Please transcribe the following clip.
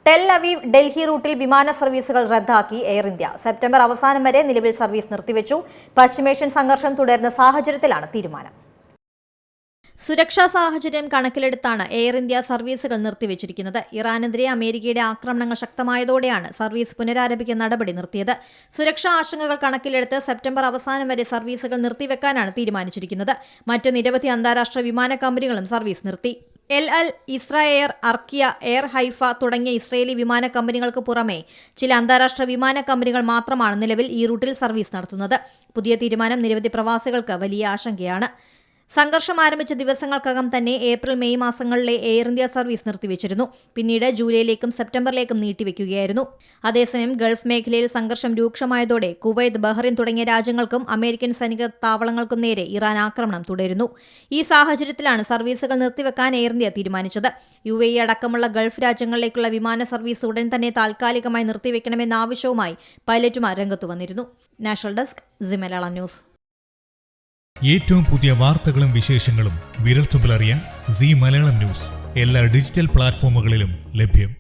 Tel Aviv Delhi റൂട്ടിൽ വിമാന സർവീസുകൾ റദ്ദാക്കി എയർ ഇന്ത്യ. സെപ്റ്റംബർ അവസാനം വരെ നിലവിൽ സർവീസ് നിർത്തിവെച്ചു. പശ്ചിമേഷ്യൻ സംഘർഷം തുടരുന്ന സാഹചര്യത്തിലാണ് തീരുമാനം. സുരക്ഷാ സാഹചര്യം കണക്കിലെടുത്താണ് എയർ ഇന്ത്യ സർവീസുകൾ നിർത്തിവച്ചിരിക്കുന്നത്. ഇറാനെതിരെ അമേരിക്കയുടെ ആക്രമണങ്ങൾ ശക്തമായതോടെയാണ് സർവീസ് പുനരാരംഭിക്കാൻ നടപടി നിർത്തിയത്. സുരക്ഷാ ആശങ്കകൾ കണക്കിലെടുത്ത് സെപ്റ്റംബർ അവസാനം വരെ സർവീസുകൾ നിർത്തിവെക്കാനാണ് തീരുമാനിച്ചിരിക്കുന്നത്. മറ്റ് നിരവധി അന്താരാഷ്ട്ര വിമാന കമ്പനികളും സർവീസ് നിർത്തി. എൽ ഇസ്രായേർ, അർക്കിയ, എയർ ഹൈഫ തുടങ്ങിയ ഇസ്രയേലി വിമാന കമ്പനികൾക്ക് പുറമെ ചില അന്താരാഷ്ട്ര വിമാന കമ്പനികൾ മാത്രമാണ് നിലവിൽ ഈ റൂട്ടിൽ സർവീസ് നടത്തുന്നത്. പുതിയ തീരുമാനം നിരവധി പ്രവാസികൾക്ക് വലിയ ആശങ്കയാണ്. സംഘർഷം ആരംഭിച്ച ദിവസങ്ങൾക്കകം തന്നെ ഏപ്രിൽ മെയ് മാസങ്ങളിലെ എയർ ഇന്ത്യ സർവീസ് നിർത്തിവച്ചിരുന്നു. പിന്നീട് ജൂലൈയിലേക്കും സെപ്റ്റംബറിലേക്കും നീട്ടിവെക്കുകയായിരുന്നു. അതേസമയം ഗൾഫ് മേഖലയിൽ സംഘർഷം രൂക്ഷമായതോടെ കുവൈത്ത്, ബഹ്റിൻ തുടങ്ങിയ രാജ്യങ്ങൾക്കും അമേരിക്കൻ സൈനിക താവളങ്ങൾക്കും നേരെ ഇറാൻ ആക്രമണം തുടരുന്നു. ഈ സാഹചര്യത്തിലാണ് സർവീസുകൾ നിർത്തിവെക്കാൻ എയർ ഇന്ത്യ തീരുമാനിച്ചത്. UAE അടക്കമുള്ള ഗൾഫ് രാജ്യങ്ങളിലേക്കുള്ള വിമാന സർവീസ് ഉടൻ തന്നെ താൽക്കാലികമായി നിർത്തിവെക്കണമെന്ന ആവശ്യവുമായി പൈലറ്റുമാർ രംഗത്തു വന്നിരുന്നു. National desk, C Malayalam news. ഏറ്റവും പുതിയ വാർത്തകളും വിശേഷങ്ങളും വിരൽത്തുമ്പിലറിയാൻ സി മലയാളം ന്യൂസ് എല്ലാ ഡിജിറ്റൽ പ്ലാറ്റ്ഫോമുകളിലും ലഭ്യം.